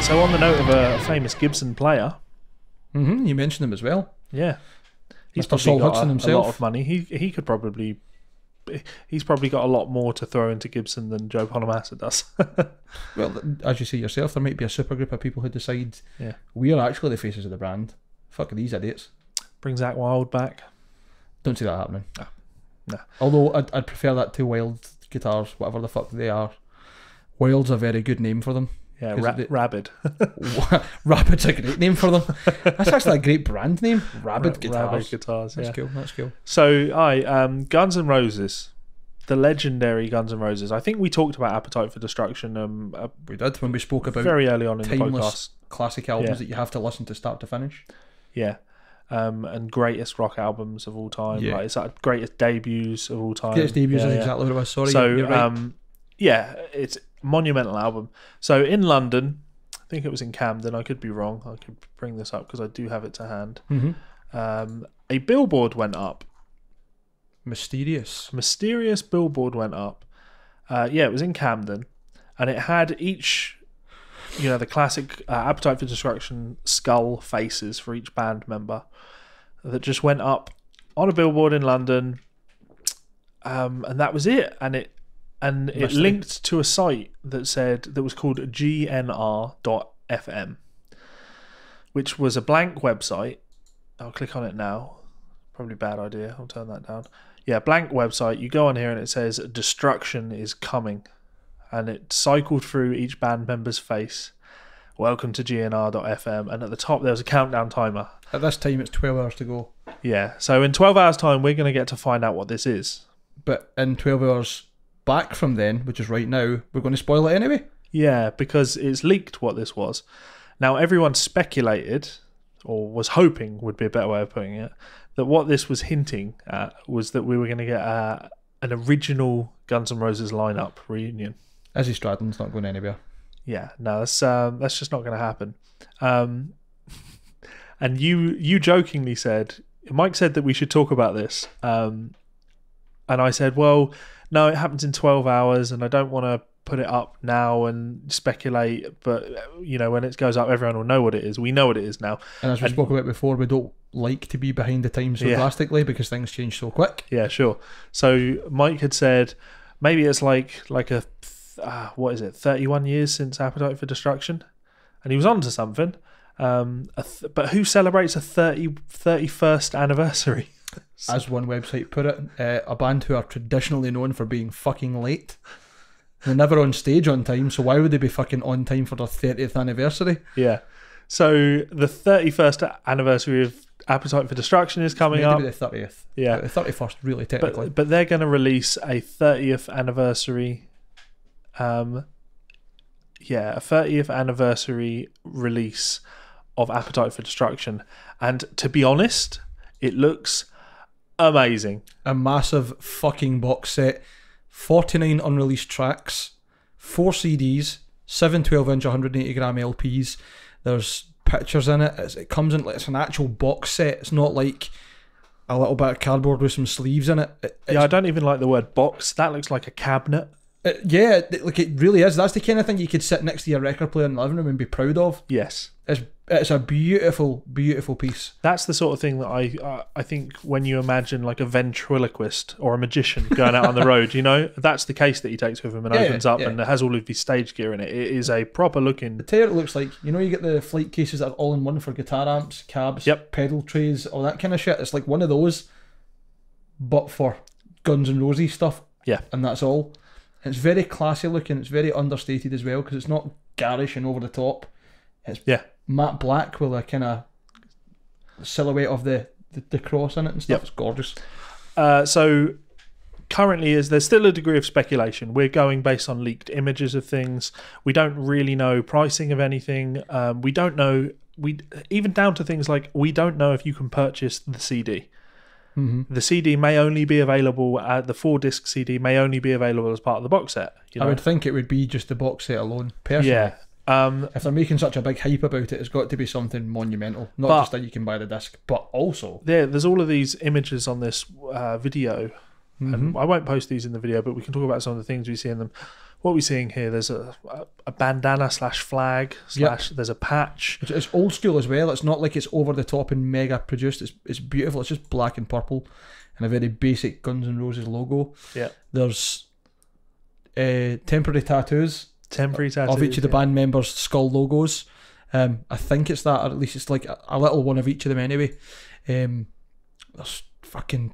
So on the note of a famous Gibson player, you mentioned him as well. Yeah, he's Mr. Saul Hudson himself. A lot of money. He could probably. He's probably got a lot more to throw into Gibson than Joe Bonamassa does. Well, as you say yourself, there might be a super group of people who decide Yeah. we are actually the faces of the brand. Fuck these idiots. Bring Zach Wilde back. Don't see that happening. No. Although I'd prefer that to Wild Guitars, whatever the fuck they are. Wild's a very good name for them. Yeah, Rabid. Rabid's a great name for them. That's actually a great brand name. Rabid Guitars. Rabid Guitars, yeah. That's cool. So, Guns N' Roses. The legendary Guns N' Roses. I think we talked about Appetite for Destruction. We did when we spoke about very early on in the podcast. Timeless classic albums that you have to listen to start to finish. Yeah. And greatest rock albums of all time. Yeah. Like, it's like greatest debuts of all time. Greatest debuts is exactly what it was. Sorry, so, you're right. yeah, it's a monumental album. So in London, I think it was in Camden. I could be wrong. I could bring this up because I do have it to hand. A billboard went up. Mysterious billboard went up. Yeah, it was in Camden, and it had each, the classic Appetite for Destruction skull faces for each band member that just went up on a billboard in London, and that was it. And it linked to a site that was called gnr.fm, which was a blank website. I'll click on it now. Probably a bad idea. I'll turn that down. Yeah, blank website. You go on here and it says destruction is coming, and it cycled through each band member's face. Welcome to gnr.fm, and at the top there was a countdown timer. At this time it's 12 hours to go. Yeah, so in 12 hours time we're going to get to find out what this is. But in 12 hours back from then, which is right now, we're going to spoil it anyway. Yeah, because it's leaked what this was. Now everyone speculated, or was hoping would be a better way of putting it, that what this was hinting at was that we were going to get an original Guns N' Roses lineup reunion. Izzy Stradlin's not going anywhere. Yeah, no, that's just not going to happen. And you jokingly said, Mike said that we should talk about this, and I said, well, no, it happens in 12 hours, and I don't want to put it up now and speculate, but when it goes up, everyone will know what it is. We know what it is now. And as we spoke about before, we don't like to be behind the times so drastically because things change so quick. Yeah, sure. So Mike had said maybe it's like a 31 years since Appetite for Destruction, and he was on to something. But who celebrates a 31st anniversary? As one website put it, a band who are traditionally known for being fucking late. They're never on stage on time, so why would they be fucking on time for their 30th anniversary? Yeah. So the 31st anniversary of Appetite for Destruction is coming up. Maybe the 30th. Yeah. The 31st, really, technically. But they're going to release a 30th anniversary. A 30th anniversary release of Appetite for Destruction. And to be honest, it looks amazing. A massive fucking box set. 49 unreleased tracks, 4 CDs, 7 12-inch 180-gram LPs. There's pictures in it. It comes in like it's an actual box set. It's not like a little bit of cardboard with some sleeves in it. I don't even like the word box. That looks like a cabinet. It really is. That's the kind of thing you could sit next to your record player in the living room and be proud of. Yes. It's a beautiful, beautiful piece. That's the sort of thing that I think when you imagine like a ventriloquist or a magician going out on the road, that's the case that he takes with him and opens up and it has all of his stage gear in it. It is a proper looking... I tell you what it looks like. You get the flight cases that are all in one for guitar amps, cabs, pedal trays, all that kind of shit. It's like one of those, but for Guns N' Roses stuff. Yeah. And that's all. It's very classy looking. It's very understated as well because it's not garish and over the top. It's matte black with a kind of silhouette of the cross in it and stuff. It's gorgeous. So currently there's still a degree of speculation. We're going based on leaked images of things. We don't really know pricing of anything. We don't know, even down to things like we don't know if you can purchase the CD. Mm-hmm. The CD may only be available, the 4-disc CD may only be available as part of the box set. I would think it would be just the box set alone, personally. Yeah. If they're making such a big hype about it, it's got to be something monumental. Not just that you can buy the disc, but also... There's all of these images on this video And I won't post these in the video, but we can talk about some of the things we see in them. What are we seeing here? There's a bandana / flag / there's a patch. It's old school as well. It's not like it's over the top and mega produced. It's beautiful. It's just black and purple and a very basic Guns N' Roses logo. Yeah. There's temporary tattoos of each of the band members' skull logos. I think it's that, or at least it's like a little one of each of them anyway. There's fucking...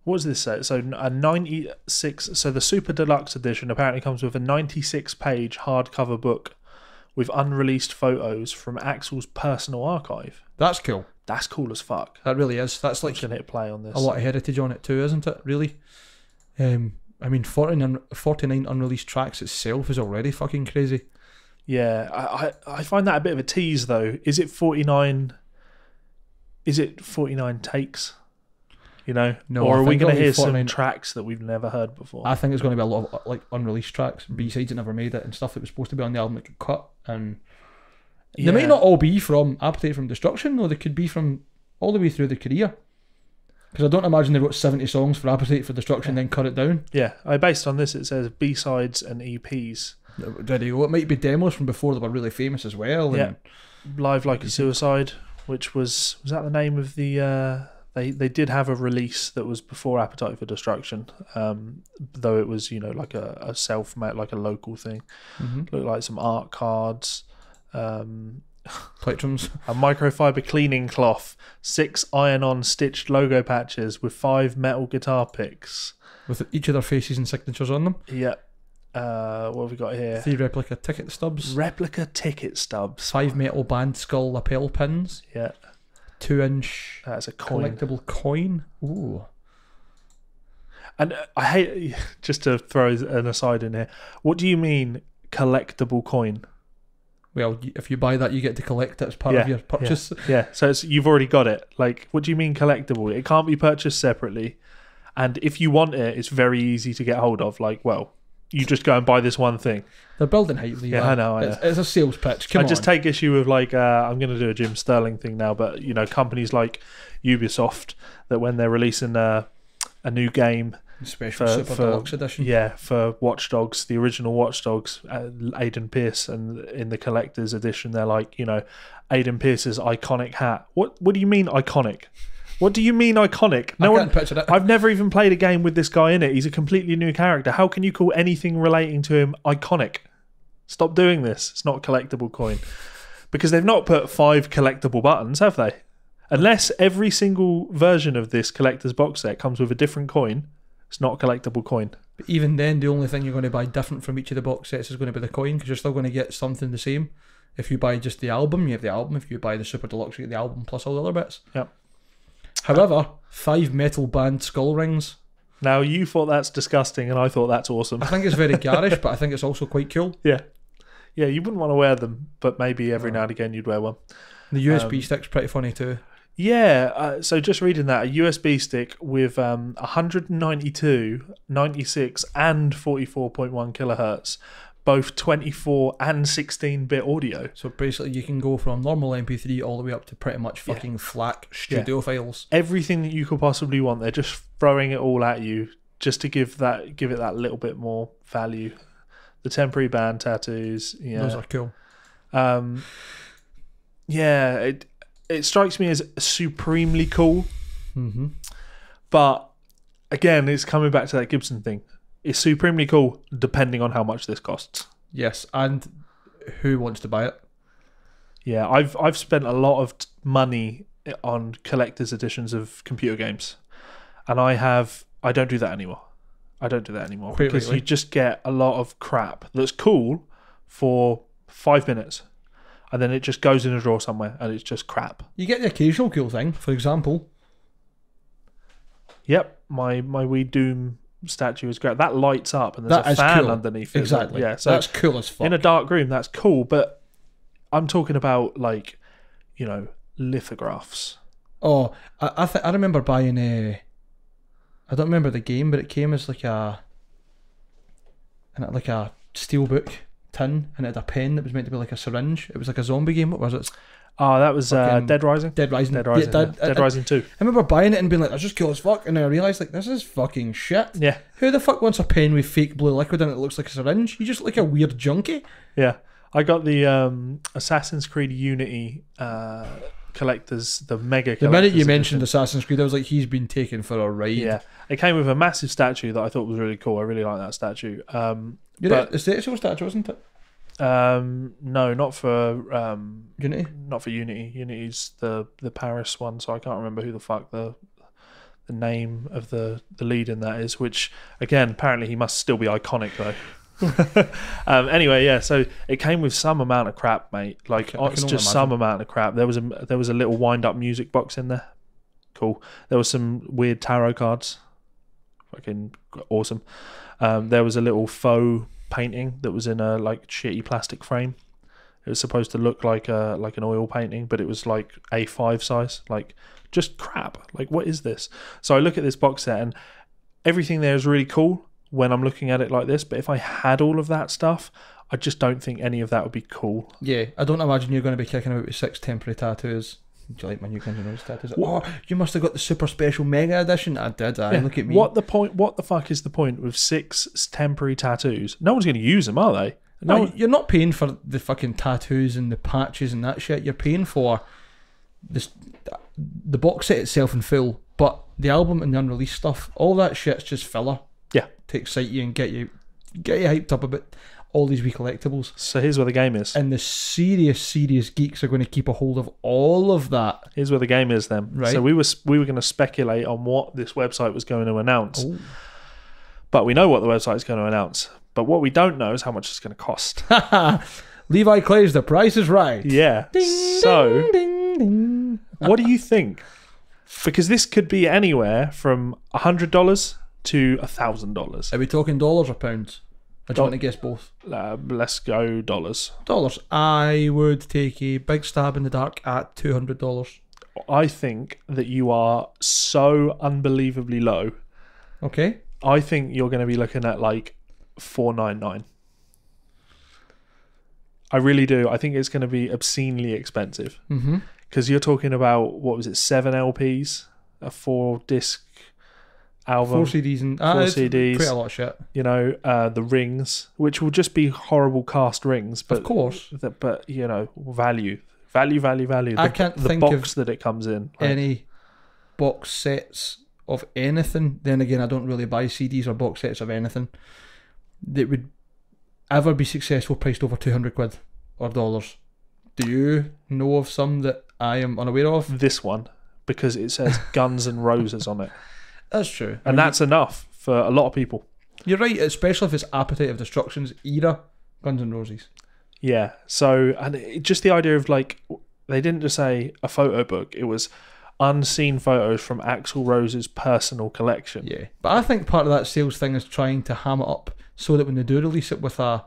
what does this say? So a 96. So the Super Deluxe edition apparently comes with a 96-page hardcover book with unreleased photos from Axl's personal archive. That's cool. That's cool as fuck. That really is. That's like gonna hit play on this. A lot of heritage on it too, isn't it? Really. I mean, 49 unreleased tracks itself is already fucking crazy. Yeah, I find that a bit of a tease though. Is it 49? Is it 49 takes? You know, no, or are we going to hear some tracks that we've never heard before? I think it's going to be a lot of like unreleased tracks, B-sides that never made it, and stuff that was supposed to be on the album that got cut. And they might not all be from Appetite for Destruction, though. They could be from all the way through the career. Because I don't imagine they wrote 70 songs for Appetite for Destruction, then cut it down. Yeah, based on this, it says B-sides and EPs. Did he? Well, it might be demos from before that were really famous as well. Yeah, Live Like a Suicide, which was that the name of the... They did have a release that was before Appetite for Destruction, though it was, you know, like a self-made, like a local thing. Looked like some art cards, plectrums, a microfiber cleaning cloth, 6 iron-on stitched logo patches with 5 metal guitar picks with each of their faces and signatures on them. Yeah. What have we got here? 3 replica ticket stubs. 5 metal band skull lapel pins. Yeah. 2-inch that's a coin. Collectible coin. Ooh. And I hate, just to throw an aside in here, what do you mean collectible coin? Well, if you buy that, you get to collect it as part of your purchase. Yeah. So you've already got it. Like, what do you mean collectible? It can't be purchased separately, and if you want it, it's very easy to get hold of. Like, well, you just go and buy this one thing. They're building hype, Levi. Yeah, I know. It's a sales pitch. Come on. I just take issue with, like, I'm going to do a Jim Sterling thing now, but, you know, companies like Ubisoft, that when they're releasing a new game... Special Super Deluxe edition. Yeah, for Watch Dogs, the original Watch Dogs, Aidan Pierce, and in the collector's edition, they're like, you know, Aidan Pierce's iconic hat. What do you mean iconic? What do you mean iconic? I can't picture that. I've never even played a game with this guy in it. He's a completely new character. How can you call anything relating to him iconic? Stop doing this. It's not a collectible coin. Because they've not put 5 collectible buttons, have they? Unless every single version of this collector's box set comes with a different coin, it's not a collectible coin. But even then, the only thing you're going to buy different from each of the box sets is going to be the coin, because you're still going to get something the same. If you buy just the album, you have the album. If you buy the Super Deluxe, you get the album plus all the other bits. Yep. However, 5 metal band skull rings. Now, you thought that's disgusting, and I thought that's awesome. I think it's very garish, but I think it's also quite cool. Yeah. Yeah, you wouldn't want to wear them, but maybe every now and again you'd wear one. The USB stick's pretty funny too. Yeah, so just reading that, a USB stick with 192, 96, and 44.1 kilohertz, both 24 and 16-bit audio. So basically you can go from normal MP3 all the way up to pretty much fucking FLAC studio files. Everything that you could possibly want. They're just throwing it all at you just to give it that little bit more value. The temporary band tattoos. Yeah. Those are cool. Yeah, it strikes me as supremely cool. Mm-hmm. But again, it's coming back to that Gibson thing. It's supremely cool depending on how much this costs. Yes, and who wants to buy it? Yeah, I've spent a lot of money on collector's editions of computer games, and I don't do that anymore. Because you just get a lot of crap that's cool for 5 minutes, and then it just goes in a drawer somewhere, and it's just crap. You get the occasional cool thing, for example. Yep, my Wii Doom statue is great. That lights up, and there's a fan underneath it. Exactly. Yeah, so that's cool as fuck. In a dark room, that's cool, but I'm talking about, like, you know, lithographs. Oh, I remember buying I don't remember the game, but it came as like a steelbook tin, and it had a pen that was meant to be like a syringe. It was like a zombie game. What was it? Oh, that was Dead Rising. Dead Rising. Dead Rising. Yeah, Dead Rising 2. I remember buying it and being like, that's just cool as fuck. And then I realised, like, this is fucking shit. Yeah. Who the fuck wants a pen with fake blue liquid in it that looks like a syringe? You just look like a weird junkie. Yeah. I got the Assassin's Creed Unity collectors, the mega collectors. The minute you edition. mentioned Assassin's Creed, I was like, he's been taken for a ride. Yeah. It came with a massive statue that I thought was really cool. I really like that statue. It's the actual statue, isn't it? No, not for Unity. Not for Unity. Unity's the Paris one, so I can't remember who the fuck the name of the lead in that is. Which again, apparently he must still be iconic though. Anyway, yeah. So it came with some amount of crap, mate. Like it's just some amount of crap. There was a little wind up music box in there. Cool. There was some weird tarot cards. Fucking awesome. There was a little faux painting that was in a like shitty plastic frame. It was supposed to look like an oil painting, but it was like A5 size, like just crap. Like, what is this? So I look at this box set and everything there is really cool when I'm looking at it like this, but if I had all of that stuff, I just don't think any of that would be cool. Yeah, I don't imagine you're going to be kicking about with 6 temporary tattoos. Do you like my new Guns N' Roses tattoos? Oh, you must have got the super special mega edition. I did. Yeah. Look at me. What the fuck is the point with 6 temporary tattoos? No one's going to use them, are they? No, you're not paying for the fucking tattoos and the patches and that shit. You're paying for the box set itself in full, but the album and the unreleased stuff, all that shit's just filler. Yeah, to excite you and get you hyped up about all these wee collectibles. So here's where the game is. And the serious geeks are going to keep a hold of all of that. Here's where the game is then. Right. So we were going to speculate on what this website was going to announce. Ooh. But we know what the website is going to announce. But what we don't know is how much it's going to cost. Levi Clay's The Price is Right. Yeah. Ding, so ding, ding, ding. What do you think? Because this could be anywhere from $100 to $1,000. Are we talking dollars or pounds? I don't want to guess both. Let's go dollars. Dollars. I would take a big stab in the dark at $200. I think that you are so unbelievably low. Okay. I think you're going to be looking at like $499. I really do. I think it's going to be obscenely expensive. Because you're talking about, what was it, 7 LPs, a 4-disc album, 4 CDs and 4 CDs, pretty a lot of shit. You know, the rings, which will just be horrible cast rings, but of course, but you know, value. I can't think box of that it comes in. any box sets of anything. Then again, I don't really buy CDs or box sets of anything that would ever be successful priced over £200 or dollars. Do you know of some that I am unaware of? This one, because it says Guns N' Roses on it. That's true. And that's enough for a lot of people. You're right, especially if it's Appetite of Destruction's era, Guns N' Roses. Yeah, so, and just the idea of like, they didn't just say a photo book, it was unseen photos from Axl Rose's personal collection. Yeah, but I think part of that sales thing is trying to ham it up so that when they do release it with a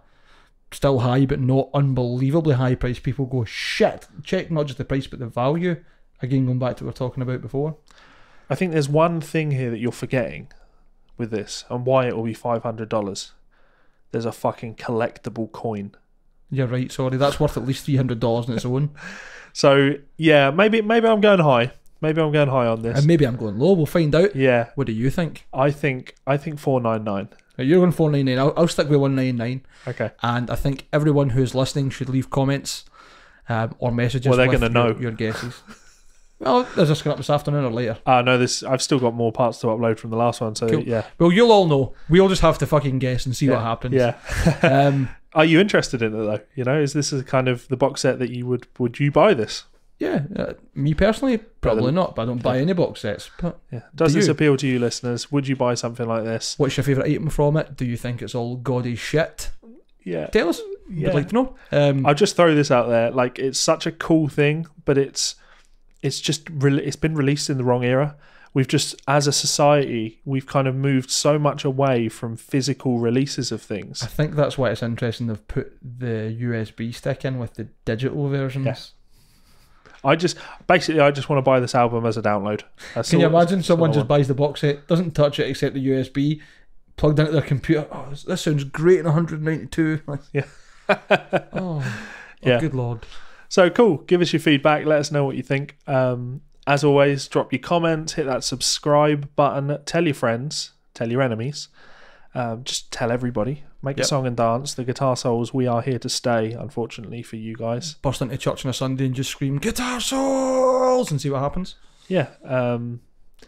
still high but not unbelievably high price, people go, shit, check not just the price but the value. Again, going back to what we were talking about before. I think there's one thing here that you're forgetting with this and why it will be $500. There's a fucking collectible coin. You're right, sorry. That's worth at least $300 on its own. So, yeah, maybe I'm going high. Maybe I'm going high on this. And maybe I'm going low. We'll find out. Yeah. What do you think? I think $499. You're going $499. I'll stick with $199. Okay. And I think everyone who's listening should leave comments or messages. Well, they're going to know your guesses. Well, there's this coming up this afternoon or later. No, I've still got more parts to upload from the last one, so cool. Yeah. Well, you'll all know. We'll just have to fucking guess and see what happens. Yeah. Are you interested in it though? You know, is this a kind of the box set that you would you buy this? Yeah, me personally, probably not. But I don't buy any box sets. But yeah, does this appeal to you, listeners? Would you buy something like this? What's your favourite item from it? Do you think it's all gaudy shit? Yeah, tell us. Yeah. I'd like to know. I'll just throw this out there. Like, it's such a cool thing, but it's been released in the wrong era. We've just, as a society, we've kind of moved so much away from physical releases of things. I think that's why it's interesting they've put the USB stick in with the digital versions. Yes. I just want to buy this album as a download. Can you imagine someone just buys the box set, doesn't touch it except the USB, plugged into their computer? Oh, this sounds great in 192. Yeah. Oh, good lord. So cool. Give us your feedback. Let us know what you think. As always, drop your comments, hit that subscribe button, tell your friends, tell your enemies. Just tell everybody. Make a song and dance. The Guitar Souls, we are here to stay, unfortunately, for you guys. Burst into church on a Sunday and just scream, Guitar Souls, and see what happens. Yeah. I mean,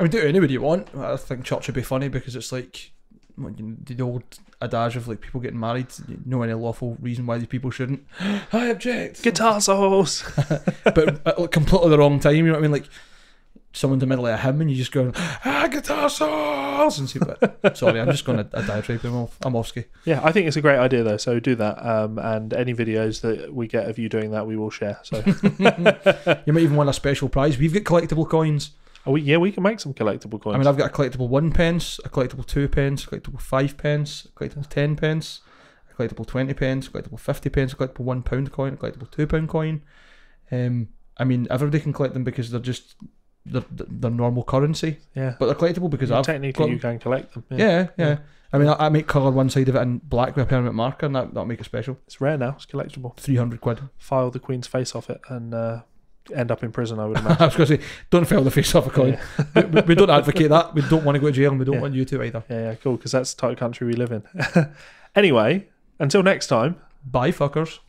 do it anybody you want. I think church would be funny because it's like the old adage of like people getting married. No any lawful reason why these people shouldn't. I object. Guitar Souls. But at completely the wrong time, you know what I mean? Like, someone's in the middle of a hymn and you just go, Guitar Souls, and see what. Sorry, I'm just going to diatribe. I'm off ski. Yeah, I think it's a great idea though. So do that. And any videos that we get of you doing that, we will share. So you might even win a special prize. We've got collectible coins. We can make some collectible coins. I mean, I've got a collectible 1 pence, a collectible 2 pence, a collectible 5 pence, a collectible 10 pence, a collectible 20 pence, a collectible 50 pence, a collectible £1 coin, a collectible £2 coin. I mean, everybody can collect them because they're just they're normal currency. Yeah, but they're collectible because technically you can collect them. Yeah. I mean, I make colour one side of it in black with a permanent marker, and that'll make it special. It's rare now. It's collectible. £300. File the Queen's face off it and end up in prison, I would imagine. I was going to say, don't file the face off a coin. Yeah. we don't advocate that. We don't want to go to jail, and we don't want you to either. Yeah, cool, because that's the type of country we live in. Anyway, until next time. Bye, fuckers.